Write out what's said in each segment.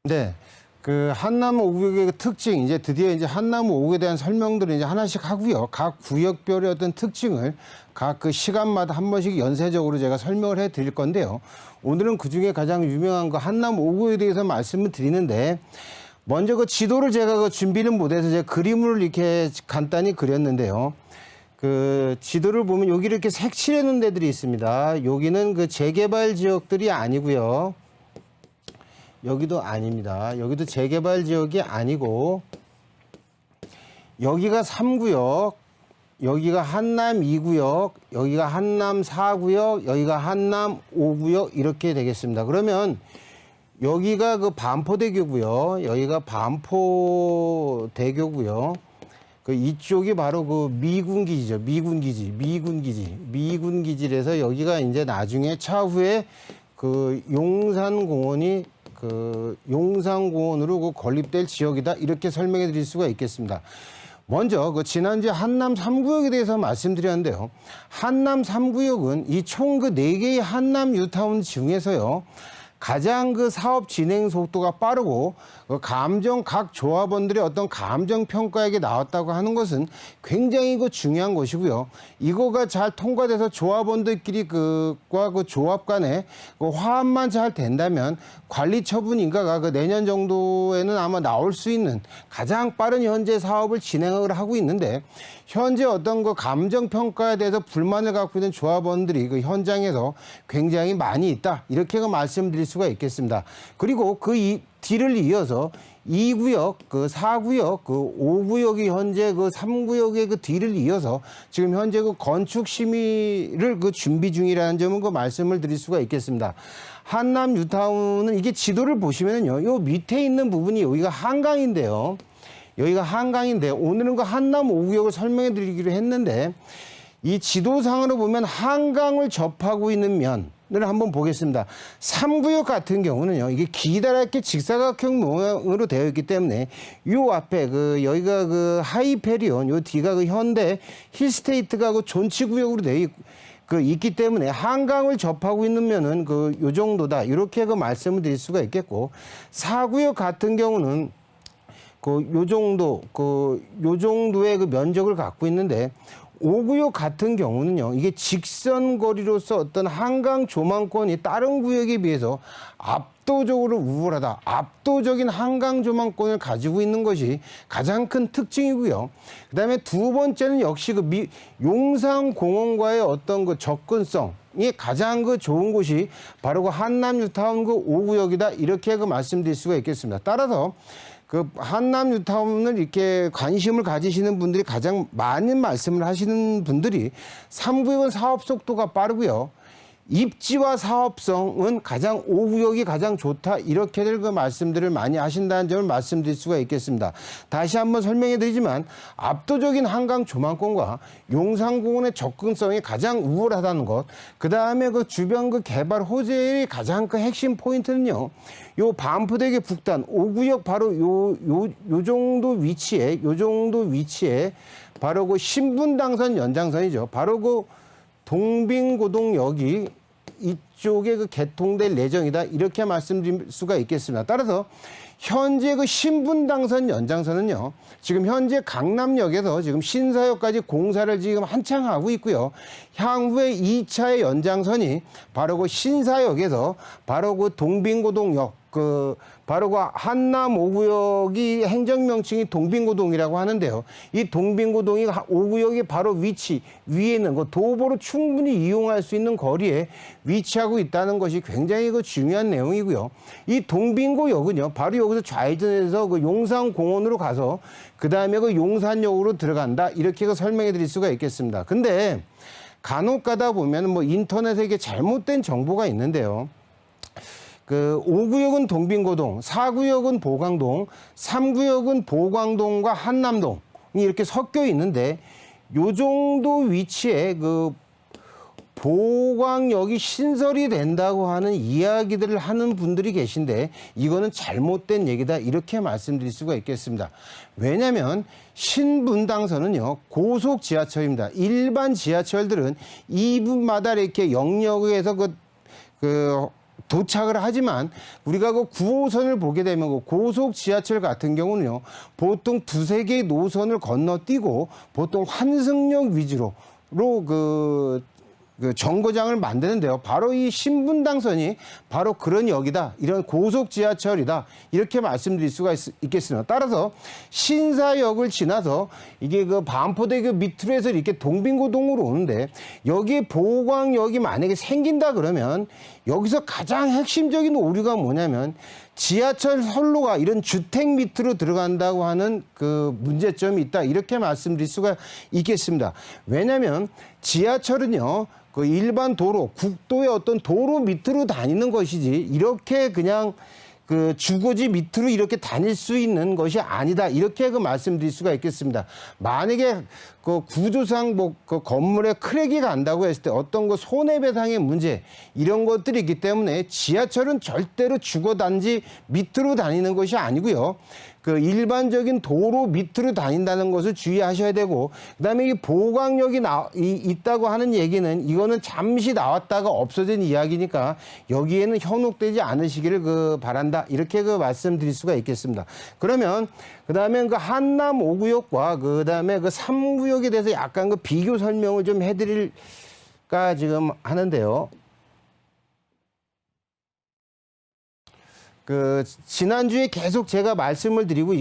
네. 그 한남 5구역의 특징, 이제 드디어 이제 한남 5구역에 대한 설명들을 이제 하나씩 하고요. 각 구역별의 어떤 특징을 각 그 시간마다 한 번씩 연쇄적으로 제가 설명을 해 드릴 건데요. 오늘은 그 중에 가장 유명한 그 한남 5구역에 대해서 말씀을 드리는데, 먼저 그 지도를 제가 그 준비는 못해서 제가 그림을 이렇게 간단히 그렸는데요. 그 지도를 보면 여기 이렇게 색칠해 놓은 데들이 있습니다. 여기는 그 재개발 지역들이 아니고요. 여기도 아닙니다. 여기도 재개발 지역이 아니고, 여기가 3구역, 여기가 한남 2구역, 여기가 한남 4구역, 여기가 한남 5구역 이렇게 되겠습니다. 그러면 여기가 그 반포대교고요. 여기가 반포대교고요. 그 이쪽이 바로 그 미군기지죠. 미군기지래서 여기가 이제 나중에 차후에 그 용산공원이 그 용산공원으로 그 건립될 지역이다, 이렇게 설명해 드릴 수가 있겠습니다. 먼저 그 지난주에 한남 3구역에 대해서 말씀드렸는데요. 한남 3구역은 이 총 그 4개의 한남 뉴타운 중에서요, 가장 그 사업 진행 속도가 빠르고 그 감정 각 조합원들의 어떤 감정 평가액이 나왔다고 하는 것은 굉장히 그 중요한 것이고요. 이거가 잘 통과돼서 조합원들끼리 그과 그 조합 간에 그 화합만 잘 된다면 관리 처분 인가가 그 내년 정도에는 아마 나올 수 있는 가장 빠른 현재 사업을 진행을 하고 있는데, 현재 어떤 그 감정 평가에 대해서 불만을 갖고 있는 조합원들이 그 현장에서 굉장히 많이 있다, 이렇게 그 말씀드릴 수가 있겠습니다. 그리고 그 뒤를 이어서 2구역, 그 4구역, 그 5구역이 현재 그 3구역의 그 뒤를 이어서 지금 현재 그 건축 심의를 그 준비 중이라는 점은 그 말씀을 드릴 수가 있겠습니다. 한남 뉴타운은 이게 지도를 보시면요, 요 밑에 있는 부분이 여기가 한강인데요. 여기가 한강인데, 오늘은 그 한남 5구역을 설명해 드리기로 했는데, 이 지도상으로 보면 한강을 접하고 있는 면을 한번 보겠습니다. 3구역 같은 경우는요, 이게 기다랗게 직사각형 모양으로 되어 있기 때문에 요 앞에 그 여기가 그 하이페리온, 요 뒤가 그 현대 힐스테이트가 그 존치구역으로 되어 있기 때문에 한강을 접하고 있는 면은 그 요 정도다, 이렇게 그 말씀을 드릴 수가 있겠고, 4구역 같은 경우는 요 정도의 그 면적을 갖고 있는데, 5구역 같은 경우는요, 이게 직선 거리로서 어떤 한강 조망권이 다른 구역에 비해서 압도적으로 우월하다, 압도적인 한강 조망권을 가지고 있는 것이 가장 큰 특징이고요. 그 다음에 두 번째는 역시 그 용산공원과의 어떤 그 접근성이 가장 그 좋은 곳이 바로 그 한남 뉴타운 그 5구역이다, 이렇게 그 말씀드릴 수가 있겠습니다. 따라서 그 한남 뉴타운을 이렇게 관심을 가지시는 분들이 가장 많은 말씀을 하시는 분들이 3구역은 사업 속도가 빠르고요, 입지와 사업성은 가장 5구역이 가장 좋다, 이렇게들 그 말씀들을 많이 하신다는 점을 말씀드릴 수가 있겠습니다. 다시 한번 설명해 드리지만, 압도적인 한강 조망권과 용산공원의 접근성이 가장 우월하다는 것, 그 다음에 그 주변 그 개발 호재의 가장 그 핵심 포인트는요, 요 반포대교 북단 5구역 바로 요 정도 위치에 바로 그 신분당선 연장선이죠. 바로 그 동빙고동역이 이쪽에 그 개통될 예정이다, 이렇게 말씀드릴 수가 있겠습니다. 따라서 현재 그 신분당선 연장선은요, 지금 현재 강남역에서 지금 신사역까지 공사를 지금 한창 하고 있고요. 향후에 2차의 연장선이 바로 그 신사역에서 바로 그 동빙고동역, 바로 그 한남 5구역이 행정명칭이 동빙고동이라고 하는데요. 이 동빙고동이 5구역의 바로 위치 위에 있는 그 도보로 충분히 이용할 수 있는 거리에 위치하고 있다는 것이 굉장히 그 중요한 내용이고요. 이 동빙고역은요, 바로 여기서 좌회전해서 그 용산공원으로 가서 그 다음에 그 용산역으로 들어간다, 이렇게 그 설명해 드릴 수가 있겠습니다. 근데 간혹 가다 보면 뭐 인터넷에 이게 잘못된 정보가 있는데요. 그 5구역은 동빙고동, 4구역은 보광동, 3구역은 보광동과 한남동이 이렇게 섞여 있는데, 요 정도 위치에 그 보광역이 신설이 된다고 하는 이야기들을 하는 분들이 계신데, 이거는 잘못된 얘기다, 이렇게 말씀드릴 수가 있겠습니다. 왜냐하면 신분당선은요, 고속 지하철입니다. 일반 지하철들은 2분마다 이렇게 영역에서 도착을 하지만 우리가 그 9호선을 보게 되면 그 고속 지하철 같은 경우는요, 보통 두세 개의 노선을 건너뛰고 보통 환승역 위주로 그 정거장을 만드는데요. 바로 이 신분당선이 바로 그런 역이다. 이런 고속 지하철이다. 이렇게 말씀드릴 수가 있겠습니다. 따라서 신사역을 지나서 이게 그 반포대교 밑으로 해서 이렇게 동빙고동으로 오는데 여기에 보광역이 만약에 생긴다 그러면 여기서 가장 핵심적인 오류가 뭐냐면 지하철 선로가 이런 주택 밑으로 들어간다고 하는 그 문제점이 있다. 이렇게 말씀드릴 수가 있겠습니다. 왜냐하면 지하철은요, 그 일반 도로, 국도의 어떤 도로 밑으로 다니는 것이지 이렇게 그냥 그 주거지 밑으로 이렇게 다닐 수 있는 것이 아니다. 이렇게 그 말씀드릴 수가 있겠습니다. 만약에 그 구조상 뭐 그 건물에 크랙이 간다고 했을 때 어떤 그 손해배상의 문제 이런 것들이 있기 때문에 지하철은 절대로 주거단지 밑으로 다니는 것이 아니고요. 그 일반적인 도로 밑으로 다닌다는 것을 주의하셔야 되고, 그다음에 이 보강역이 있다고 하는 얘기는 이거는 잠시 나왔다가 없어진 이야기니까 여기에는 현혹되지 않으시기를 그 바란다. 이렇게 그 말씀드릴 수가 있겠습니다. 그러면 그다음에 그 한남 5구역과 그다음에 그 3구역에 대해서 약간 그 비교 설명을 좀 해드릴까 지금 하는데요. 그 지난주에 계속 제가 말씀을 드리고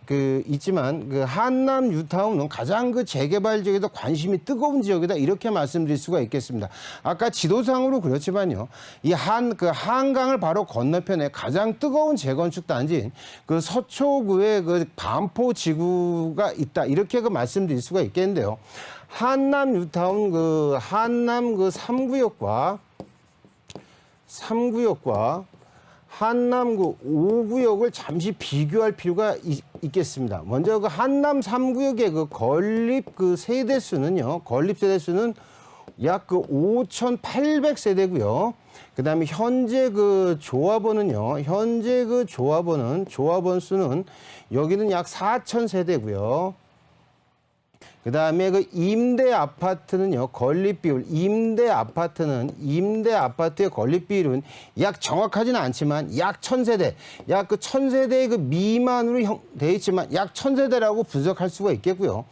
있지만 그 한남 뉴타운은 가장 그 재개발 지역에서 관심이 뜨거운 지역이다. 이렇게 말씀드릴 수가 있겠습니다. 아까 지도상으로 그렇지만요. 이 한강을 바로 건너편에 가장 뜨거운 재건축 단지인 그 서초구에 그 반포지구가 있다. 이렇게 그 말씀드릴 수가 있겠는데요. 한남 뉴타운 한남 3구역과 한남 5구역을 잠시 비교할 필요가 있겠습니다. 먼저 그 한남 3구역의 그 건립 세대수는요. 건립 세대수는 약 5,800세대고요. 그다음에 현재 조합원은요. 현재 조합원 수는 여기는 약 4,000세대고요. 그 다음에 임대 아파트는요, 건립 비율, 임대 아파트의 건립 비율은 약 정확하지는 않지만 약 1,000세대, 약 1,000세대의 미만으로 되어 있지만 약 1,000세대라고 분석할 수가 있겠고요.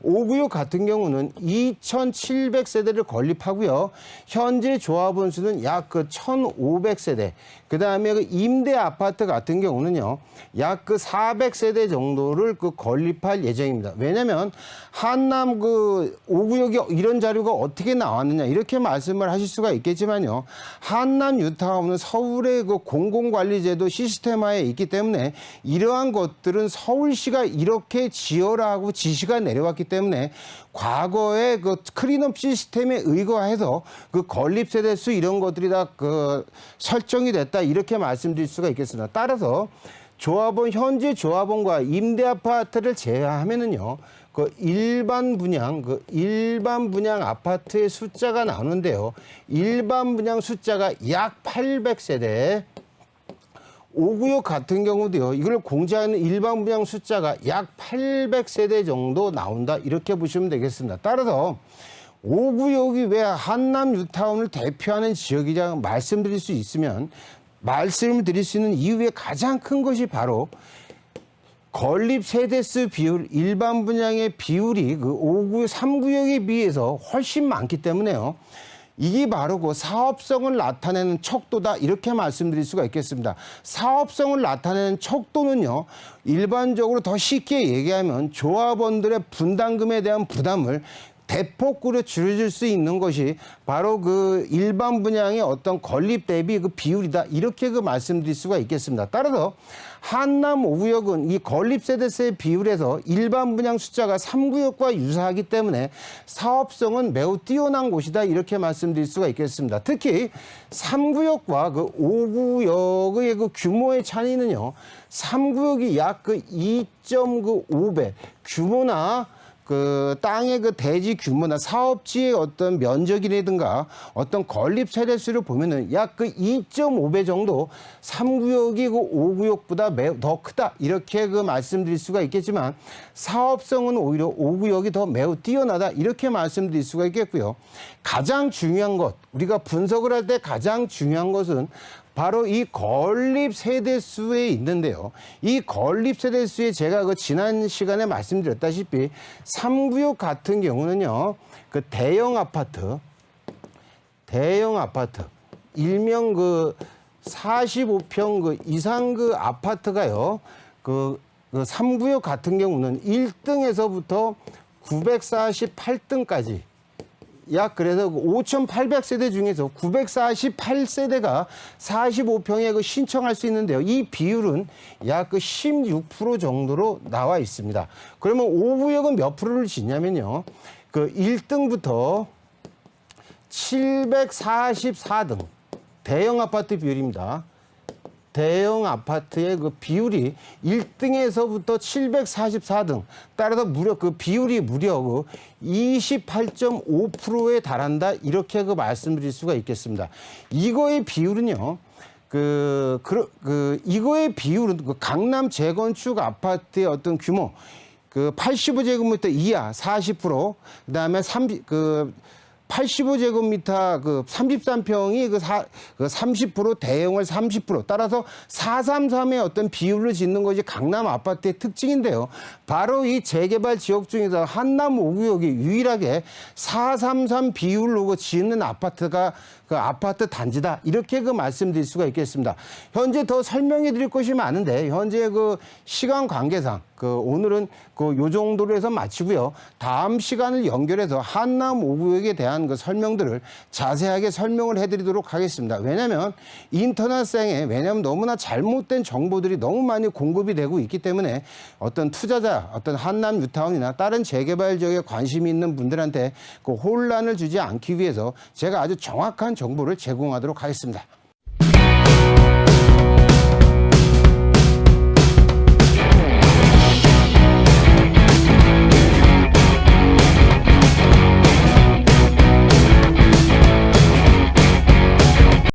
5구역 같은 경우는 2,700세대를 건립하고요. 현재 조합원 수는 약 1,500세대. 그 다음에 임대 아파트 같은 경우는요, 약 400세대 정도를 건립할 예정입니다. 왜냐면 한남 5구역에 이런 자료가 어떻게 나왔느냐 이렇게 말씀을 하실 수가 있겠지만요. 한남 뉴타운은 서울의 공공관리제도 시스템화에 있기 때문에 이러한 것들은 서울시가 이렇게 지어라고 지시가 내려왔기 때문에 과거에 클린업 시스템에 의거해서 건립 세대 수 이런 것들이 다 설정이 됐다 이렇게 말씀드릴 수가 있겠습니다. 따라서 현재 조합원과 임대 아파트를 제외하면은요, 일반 분양 아파트의 숫자가 나오는데요. 일반 분양 숫자가 약 800세대. 5구역 같은 경우도요, 이걸 공제하는 일반 분양 숫자가 약 800세대 정도 나온다. 이렇게 보시면 되겠습니다. 따라서 5구역이 왜 한남 뉴타운을 대표하는 지역이냐 말씀드릴 수 있는 이유의 가장 큰 것이 바로 건립 세대수 비율, 일반 분양의 비율이 5구역, 3구역에 비해서 훨씬 많기 때문에요. 이게 바로 사업성을 나타내는 척도다 이렇게 말씀드릴 수가 있겠습니다. 사업성을 나타내는 척도는요, 일반적으로 더 쉽게 얘기하면 조합원들의 분담금에 대한 부담을 대폭으로 줄여줄 수 있는 것이 바로 일반 분양의 어떤 건립 대비 비율이다 이렇게 말씀드릴 수가 있겠습니다. 따라서 한남 5구역은 이 건립 세대수의 비율에서 일반 분양 숫자가 3구역과 유사하기 때문에 사업성은 매우 뛰어난 곳이다 이렇게 말씀드릴 수가 있겠습니다. 특히 3구역과 5구역의 규모의 차이는요, 3구역이 약 2.5배 규모나 땅의 대지 규모나 사업지의 어떤 면적이라든가 어떤 건립 세대수를 보면은 약 2.5배 정도 3구역이 5구역보다 매우 더 크다. 이렇게 말씀드릴 수가 있겠지만 사업성은 오히려 5구역이 더 매우 뛰어나다. 이렇게 말씀드릴 수가 있겠고요. 가장 중요한 것, 우리가 분석을 할 때 가장 중요한 것은 바로 이 건립 세대수에 있는데요. 이 건립 세대수에 제가 그 지난 시간에 말씀드렸다시피 3구역 같은 경우는요. 그 대형 아파트 일명 그 45평 그 이상 그 아파트가요. 그 3구역 같은 경우는 1등에서부터 948등까지 약 그래서 5,800세대 중에서 948세대가 45평에 그 신청할 수 있는데요. 이 비율은 약 그 16% 정도로 나와 있습니다. 그러면 5구역은 몇 프로를 짓냐면요. 그 1등부터 744등 대형 아파트 비율입니다. 대형 아파트의 그 비율이 1등에서부터 744등 따라서 그 비율이 무려 그 28.5%에 달한다 이렇게 그 말씀드릴 수가 있겠습니다. 이거의 비율은요. 이거의 비율은 그 강남 재건축 아파트의 어떤 규모 그 85제곱미터 이하 40%, 그다음에 85제곱미터 그 33평이 그 30% 대형을 30% 따라서 433의 어떤 비율을 짓는 것이 강남 아파트의 특징인데요. 바로 이 재개발 지역 중에서 한남 5구역이 유일하게 433 비율로 짓는 아파트가 그 아파트 단지다. 이렇게 그 말씀드릴 수가 있겠습니다. 현재 더 설명해 드릴 것이 많은데 현재 그 시간 관계상 오늘은 요 정도로 해서 마치고요. 다음 시간을 연결해서 한남 5구역에 대한 그 설명들을 자세하게 설명을 해드리도록 하겠습니다. 왜냐하면 왜냐하면 너무나 잘못된 정보들이 너무 많이 공급이 되고 있기 때문에 어떤 투자자, 어떤 한남 뉴타운이나 다른 재개발 지역에 관심이 있는 분들한테 그 혼란을 주지 않기 위해서 제가 아주 정확한 정보를 제공하도록 하겠습니다.